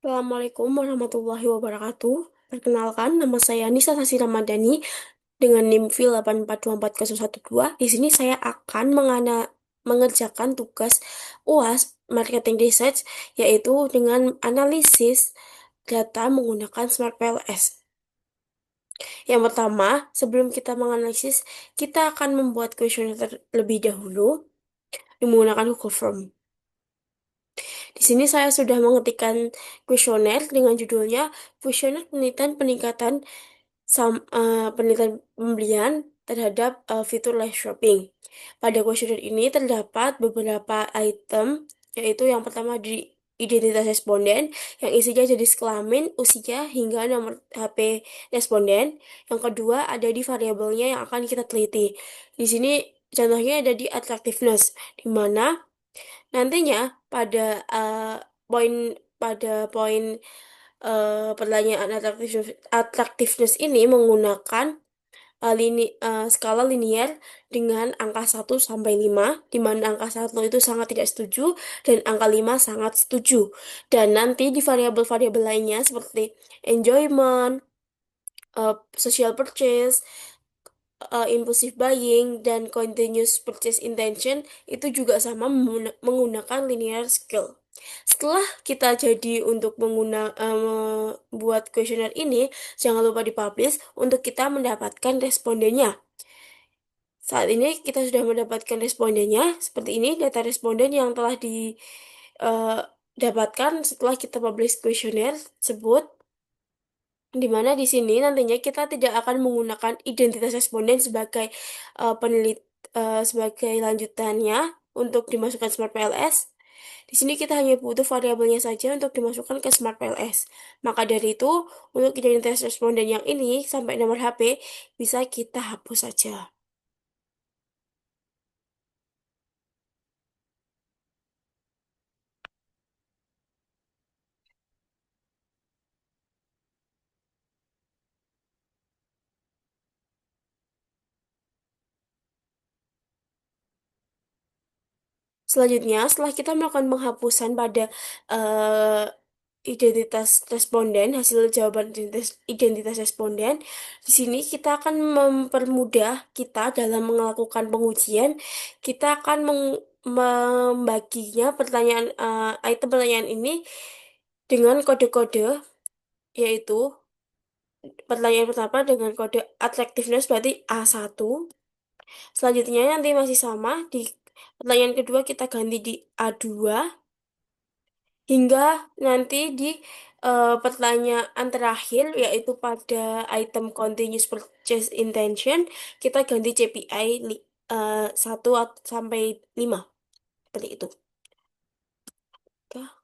Assalamualaikum warahmatullahi wabarakatuh. Perkenalkan, nama saya Nisa Sasi Ramadhani dengan NIM FIL 8424012. Di sini saya akan mengerjakan tugas UAS Marketing Research, yaitu dengan analisis data menggunakan Smart PLS. Yang pertama, sebelum kita menganalisis, kita akan membuat kuesioner terlebih dahulu menggunakan Google Form. Di sini saya sudah mengetikkan kuesioner dengan judulnya Kuesioner Penelitian Peningkatan Penelitian Pembelian terhadap fitur live shopping. Pada kuesioner ini terdapat beberapa item, yaitu yang pertama di identitas responden, yang isinya jenis kelamin, usia, hingga nomor HP responden. Yang kedua ada di variabelnya yang akan kita teliti. Di sini contohnya ada di attractiveness, di mana nantinya poin poin pertanyaan attractiveness ini menggunakan skala linier dengan angka 1 sampai 5, di mana angka 1 itu sangat tidak setuju dan angka 5 sangat setuju. Dan nanti di variabel-variabel lainnya seperti enjoyment, social purchase, impulsive buying, dan continuous purchase intention itu juga sama menggunakan linear scale. Setelah kita jadi untuk buat kuesioner ini, jangan lupa dipublish untuk kita mendapatkan respondennya. Saat ini kita sudah mendapatkan respondennya. Seperti ini data responden yang telah didapatkan setelah kita publish kuesioner tersebut. Di mana di sini nantinya kita tidak akan menggunakan identitas responden sebagai sebagai lanjutannya untuk dimasukkan Smart PLS. Di sini kita hanya butuh variabelnya saja untuk dimasukkan ke Smart PLS. Maka dari itu, untuk identitas responden yang ini sampai nomor HP bisa kita hapus saja. Selanjutnya, setelah kita melakukan penghapusan pada eh, identitas responden, hasil jawaban identitas responden, di sini kita akan mempermudah kita dalam melakukan pengujian. Kita akan membaginya item pertanyaan ini dengan kode-kode, yaitu pertanyaan pertama dengan kode attractiveness berarti A1. Selanjutnya nanti masih sama, di pertanyaan kedua kita ganti di A2, hingga nanti di pertanyaan terakhir, yaitu pada item continuous purchase intention, kita ganti CPI 1 sampai 5. Seperti itu. Oke.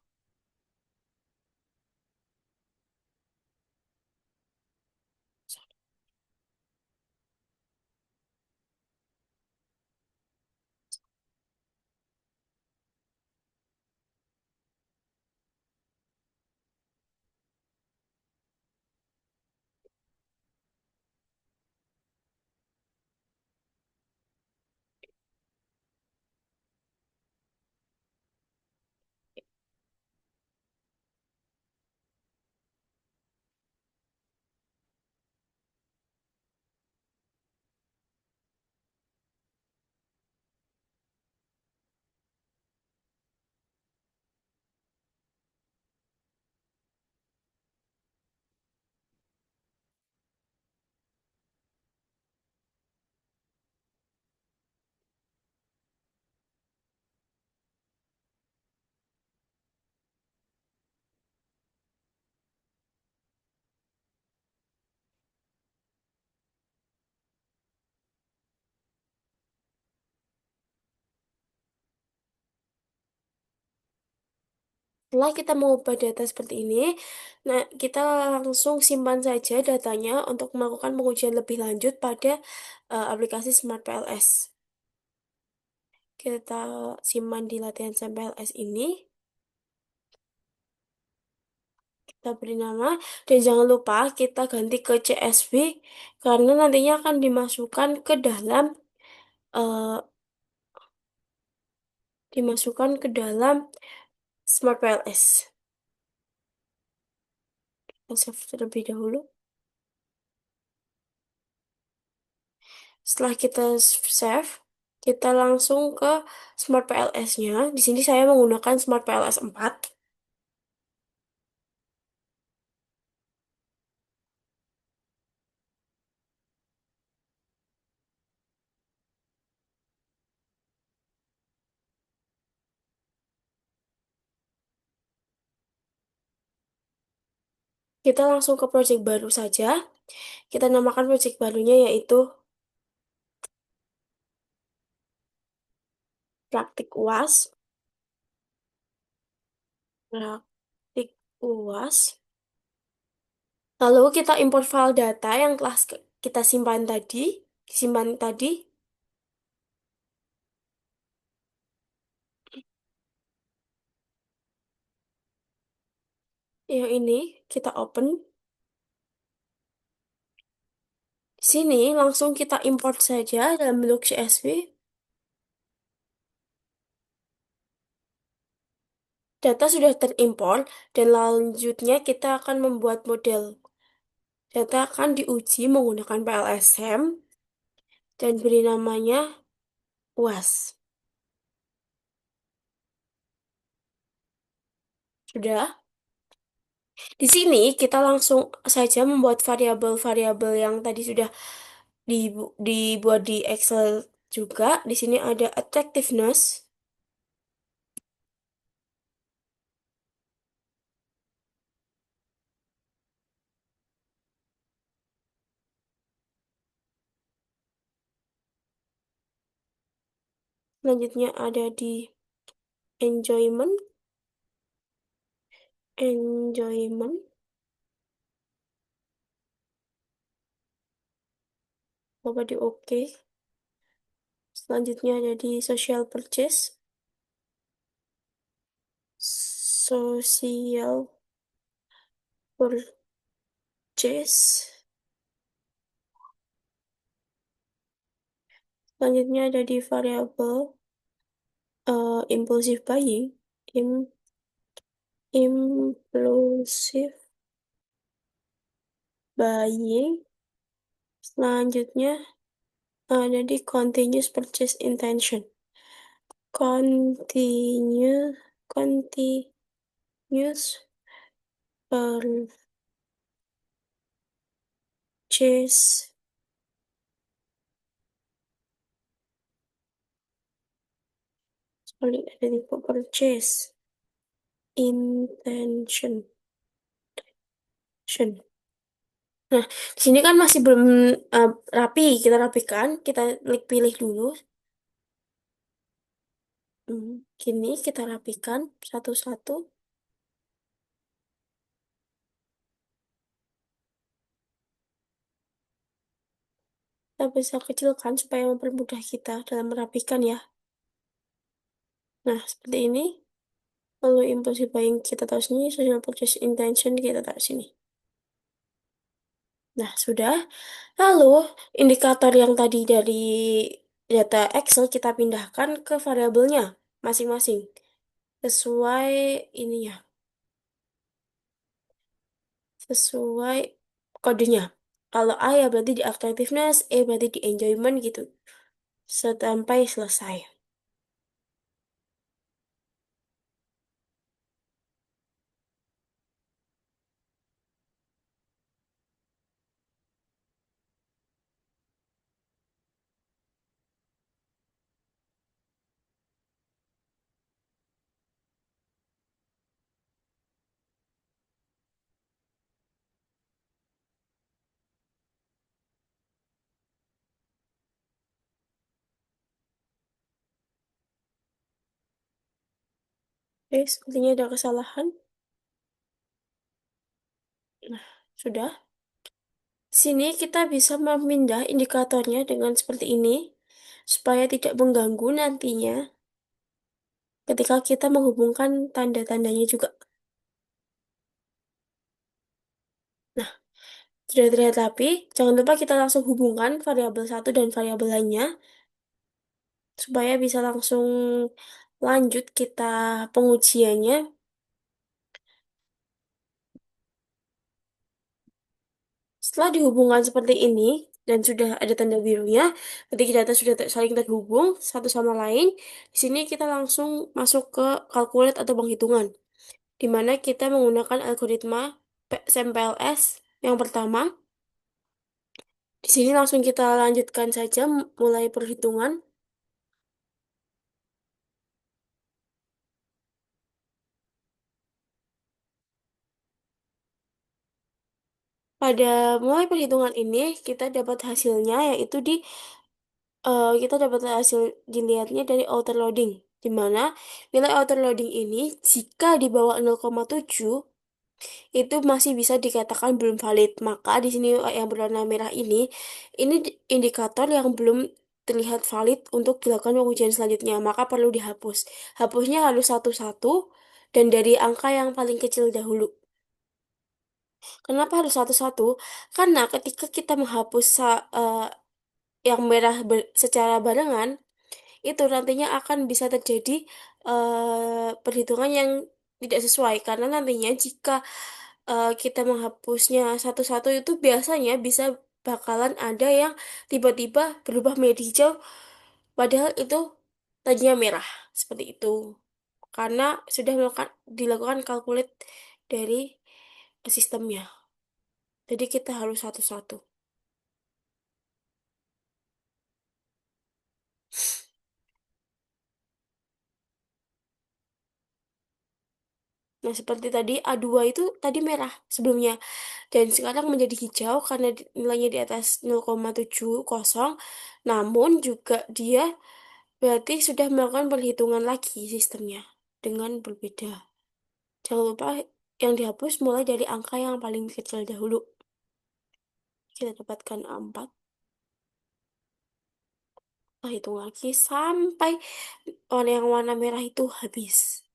Setelah kita mengubah data seperti ini, nah kita langsung simpan saja datanya untuk melakukan pengujian lebih lanjut pada aplikasi Smart PLS. Kita simpan di latihan sampel S ini, kita beri nama, dan jangan lupa kita ganti ke CSV karena nantinya akan dimasukkan ke dalam eh, Smart PLS. Kita save terlebih dahulu. Setelah kita save, kita langsung ke Smart PLS-nya. Di sini saya menggunakan Smart PLS 4. Kita langsung ke project baru saja. Kita namakan project barunya yaitu praktik UAS. Praktik UAS. Lalu kita import file data yang telah kita simpan tadi. Simpan tadi. Yang ini kita open. Sini langsung kita import saja dalam bentuk CSV. Data sudah terimport dan selanjutnya kita akan membuat model. Data akan diuji menggunakan PLSM dan beri namanya UAS. Sudah? Di sini kita langsung saja membuat variabel-variabel yang tadi sudah dibuat di Excel juga. Di sini ada attractiveness. Selanjutnya ada di enjoyment. Enjoyment. Coba di OK. Selanjutnya ada di social purchase. Social purchase. Selanjutnya ada di variabel impulsive buying. Impulsive buying. Selanjutnya ada di continuous purchase intention. Continuous purchase. Sorry, ada di purchase intention. Nah, di sini kan masih belum eh, rapi. Kita rapikan. Kita klik pilih dulu. Gini kita rapikan satu-satu. Kita bisa kecilkan supaya mempermudah kita dalam merapikan ya. Nah, seperti ini. Lalu impulsive buying kita taruh sini. Social purchase intention kita taruh sini. Nah, sudah. Lalu, indikator yang tadi dari data Excel kita pindahkan ke variabelnya masing-masing. Sesuai ininya. Sesuai kodenya. Kalau A ya berarti di attractiveness, E berarti di enjoyment gitu. Sampai selesai. Oke, sepertinya ada kesalahan. Nah, sudah. Sini kita bisa memindah indikatornya dengan seperti ini, supaya tidak mengganggu nantinya ketika kita menghubungkan tanda-tandanya juga. Nah, sudah terlihat rapi. Jangan lupa kita langsung hubungkan variabel satu dan variabel lainnya, supaya bisa langsung lanjut kita pengujiannya. Setelah dihubungkan seperti ini dan sudah ada tanda birunya, ketika data sudah saling terhubung satu sama lain, di sini kita langsung masuk ke calculate atau penghitungan, di mana kita menggunakan algoritma SMPLS yang pertama. Di sini langsung kita lanjutkan saja mulai perhitungan. Pada mulai perhitungan ini, kita dapat hasilnya yaitu kita dapat hasil dilihatnya dari outer loading, di mana nilai outer loading ini jika di bawah 0,7 itu masih bisa dikatakan belum valid. Maka di sini yang berwarna merah ini indikator yang belum terlihat valid untuk dilakukan pengujian selanjutnya, maka perlu dihapus. Hapusnya harus satu-satu dan dari angka yang paling kecil dahulu. Kenapa harus satu-satu? Karena ketika kita menghapus yang merah secara barengan, itu nantinya akan bisa terjadi perhitungan yang tidak sesuai. Karena nantinya jika kita menghapusnya satu-satu itu biasanya bisa bakalan ada yang tiba-tiba berubah menjadi hijau, padahal itu tadinya merah. Seperti itu. Karena sudah dilakukan calculate dari sistemnya. Jadi kita harus satu-satu. Nah, seperti tadi A2 itu tadi merah sebelumnya dan sekarang menjadi hijau karena nilainya di atas 0,70. Namun juga dia berarti sudah melakukan perhitungan lagi sistemnya dengan berbeda. Jangan lupa yang dihapus mulai dari angka yang paling kecil dahulu. Kita dapatkan A4. Nah, hitung lagi sampai warna yang warna merah itu habis.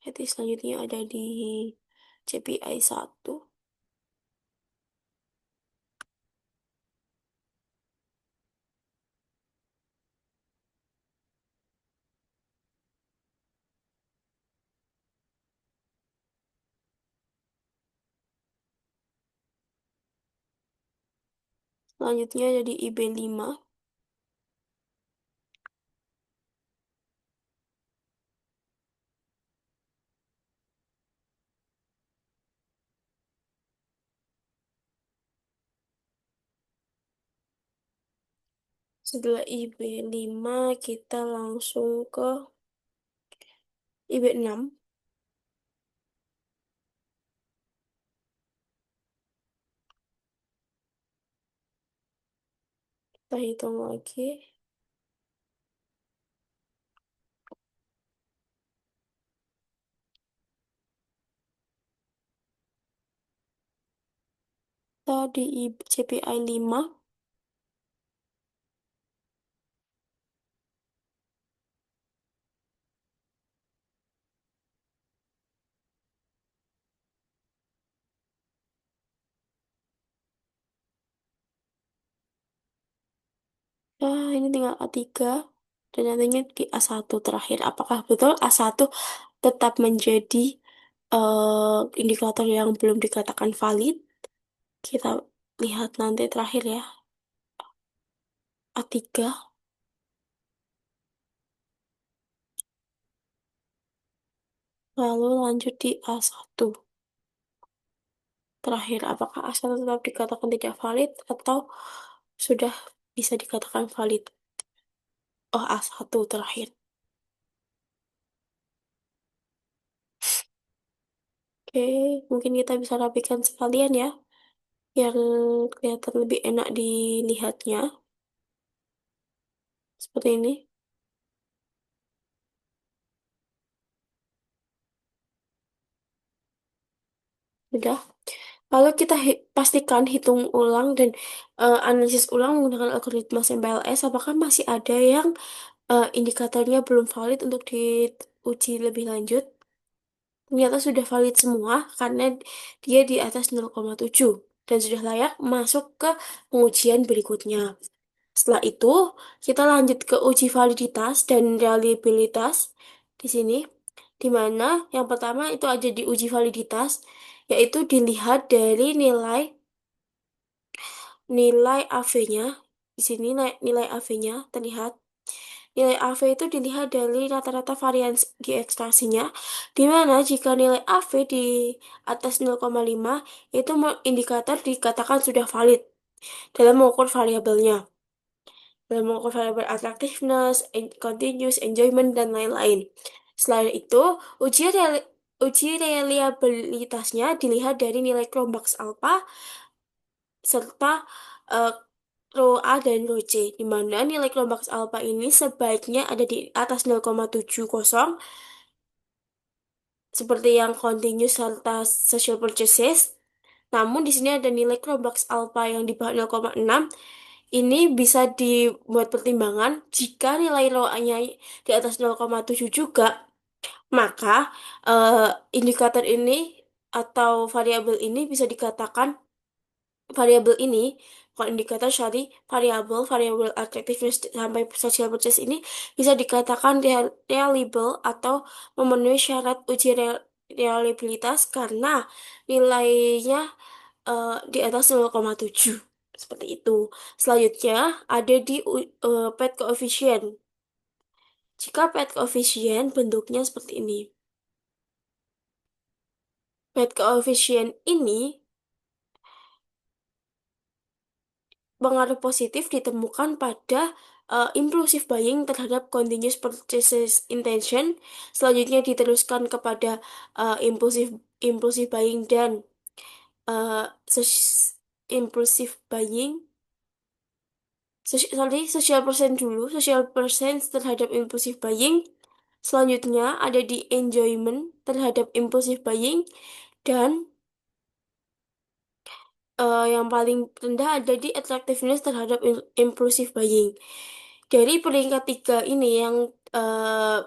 Jadi selanjutnya ada di CPI 1. Selanjutnya ada di IB5. Setelah IB5 kita langsung ke IB6. Kita hitung lagi. Tadi CPI 5. Nah, ini tinggal A3. Dan nantinya di A1 terakhir. Apakah betul A1 tetap menjadi indikator yang belum dikatakan valid? Kita lihat nanti terakhir ya. A3. Lalu lanjut di A1. Terakhir, apakah A1 tetap dikatakan tidak valid atau sudah bisa dikatakan valid? Oh, A1 terakhir. Oke, mungkin kita bisa rapikan sekalian ya, yang kelihatan lebih enak dilihatnya. Seperti ini. Udah. Lalu kita pastikan hitung ulang dan analisis ulang menggunakan algoritma SMPLS, apakah masih ada yang indikatornya belum valid untuk diuji lebih lanjut. Ternyata sudah valid semua karena dia di atas 0,7 dan sudah layak masuk ke pengujian berikutnya. Setelah itu, kita lanjut ke uji validitas dan reliabilitas di sini. di mana yang pertama itu ada di uji validitas, yaitu dilihat dari nilai nilai AV-nya. Di sini nilai AV-nya terlihat. Nilai AV itu dilihat dari rata-rata variasi ekstraksinya, di mana jika nilai AV di atas 0,5 itu indikator dikatakan sudah valid dalam mengukur variabelnya, dalam mengukur variabel attractiveness, continuous, enjoyment, dan lain-lain. Selain itu, uji reliabilitasnya dilihat dari nilai Cronbach's alpha serta eh, Rho A dan Rho C, di mana nilai Cronbach's alpha ini sebaiknya ada di atas 0,70 seperti yang continuous serta social purchases. Namun di sini ada nilai Cronbach's alpha yang di bawah 0,6. Ini bisa dibuat pertimbangan jika nilai Rho A-nya di atas 0,7 juga, maka eh, indikator ini atau variabel ini bisa dikatakan variabel ini, bukan indikator, sorry, variabel attractiveness sampai social purchase ini bisa dikatakan reliable atau memenuhi syarat uji reliabilitas karena nilainya di atas 0,7. Seperti itu. Selanjutnya ada di pet coefficient. Jika pet coefficient bentuknya seperti ini. Pet coefficient ini pengaruh positif ditemukan pada impulsive buying terhadap continuous purchases intention. Selanjutnya diteruskan kepada impulsive impulsive buying dan uh, impulsive buying. Social percent dulu, social percent terhadap impulsive buying. Selanjutnya ada di enjoyment terhadap impulsive buying dan yang paling rendah ada di attractiveness terhadap impulsive buying. Dari peringkat tiga ini yang eh,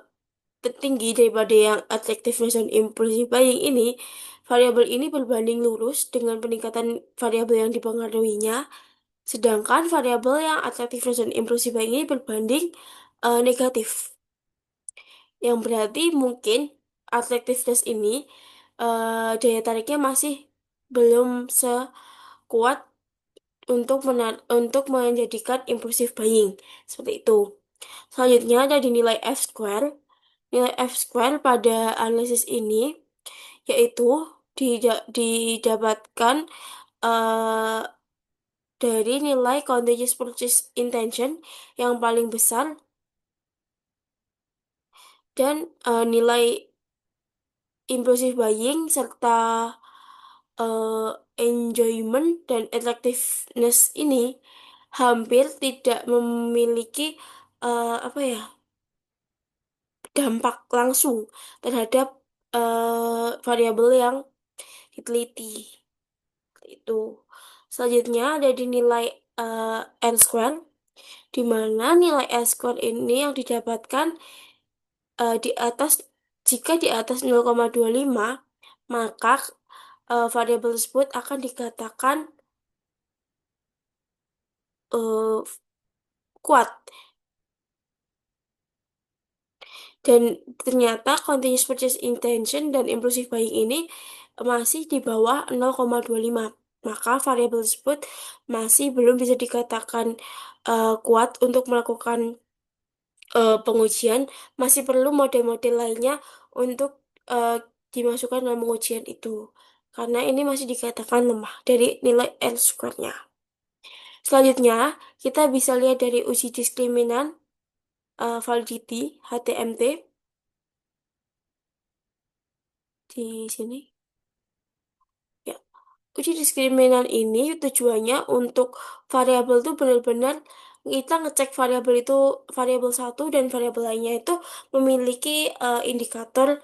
tertinggi daripada yang attractiveness dan impulsive buying ini, variabel ini berbanding lurus dengan peningkatan variabel yang dipengaruhinya, sedangkan variabel yang attractiveness dan impulsive buying ini berbanding negatif. Yang berarti mungkin attractiveness ini daya tariknya masih belum sekuat untuk menjadikan impulsive buying seperti itu. Selanjutnya ada di nilai F square. Nilai F square pada analisis ini yaitu didapatkan eh, dari nilai continuous purchase intention yang paling besar dan nilai impulsive buying serta eh, enjoyment dan attractiveness ini hampir tidak memiliki apa ya, dampak langsung terhadap variabel yang diteliti. Itu. Selanjutnya ada di nilai n square, di mana nilai n square ini yang didapatkan di atas jika di atas 0,25, maka variabel tersebut akan dikatakan eh, kuat. Dan ternyata continuous purchase intention dan impulsive buying ini masih di bawah 0,25. Maka variabel tersebut masih belum bisa dikatakan kuat untuk melakukan pengujian. Masih perlu model-model lainnya untuk eh, dimasukkan dalam pengujian itu. Karena ini masih dikatakan lemah dari nilai R square-nya. Selanjutnya, kita bisa lihat dari uji diskriminan validity HTMT di sini. Ya, uji diskriminan ini tujuannya untuk variabel itu benar-benar kita ngecek variabel itu, variabel satu dan variabel lainnya itu memiliki indikator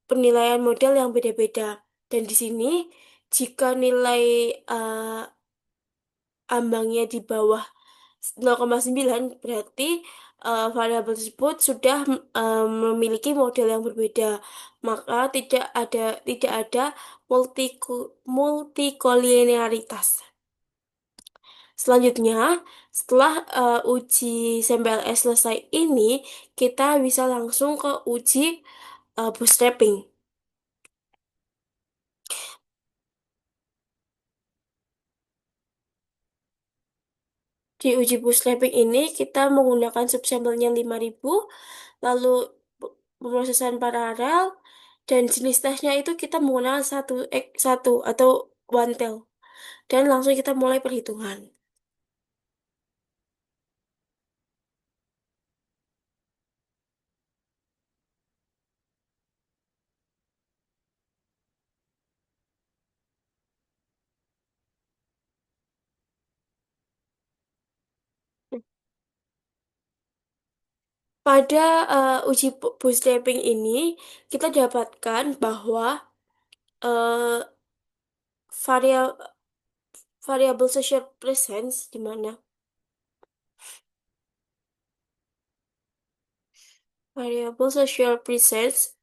penilaian model yang beda-beda. Dan di sini jika nilai eh, ambangnya di bawah 0,9 berarti variabel tersebut sudah memiliki model yang berbeda. Maka tidak ada multikolinearitas. Selanjutnya, setelah uji sampel S selesai ini, kita bisa langsung ke uji bootstrapping. Di uji bootstrapping ini kita menggunakan subsampelnya 5.000, lalu pemrosesan paralel, dan jenis tesnya itu kita menggunakan satu atau one tail, dan langsung kita mulai perhitungan. Pada uji bootstrapping ini, kita dapatkan bahwa eh, varia- variabel social presence, di mana variabel social presence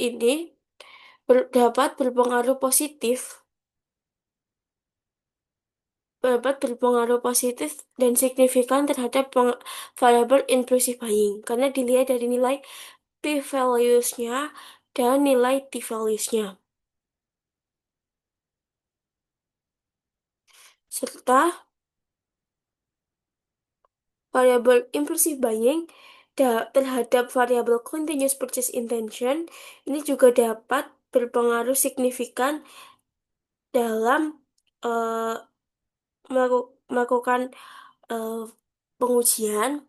ini dapat berpengaruh positif dan signifikan terhadap variabel impulsive buying karena dilihat dari nilai p-values-nya dan nilai t-values-nya. Serta variabel impulsive buying terhadap variabel continuous purchase intention ini juga dapat berpengaruh signifikan dalam eh, melakukan eh, pengujian.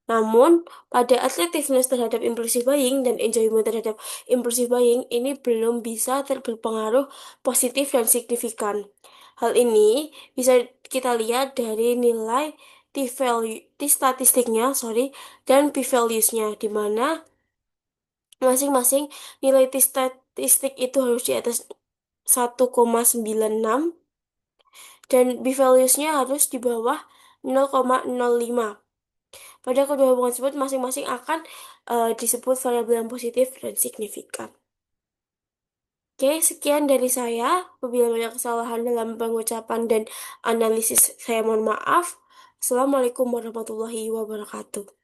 Namun, pada attractiveness terhadap impulsive buying dan enjoyment terhadap impulsive buying ini belum bisa berpengaruh positif dan signifikan. Hal ini bisa kita lihat dari nilai t-value, t-statistiknya, sorry, dan p-values-nya, di mana masing-masing nilai t-statistik itu harus di atas 1,96 dan p-values-nya harus di bawah 0,05. Pada kedua hubungan tersebut masing-masing akan disebut variabel yang positif dan signifikan. Oke, sekian dari saya. Apabila banyak kesalahan dalam pengucapan dan analisis, saya mohon maaf. Assalamualaikum warahmatullahi wabarakatuh.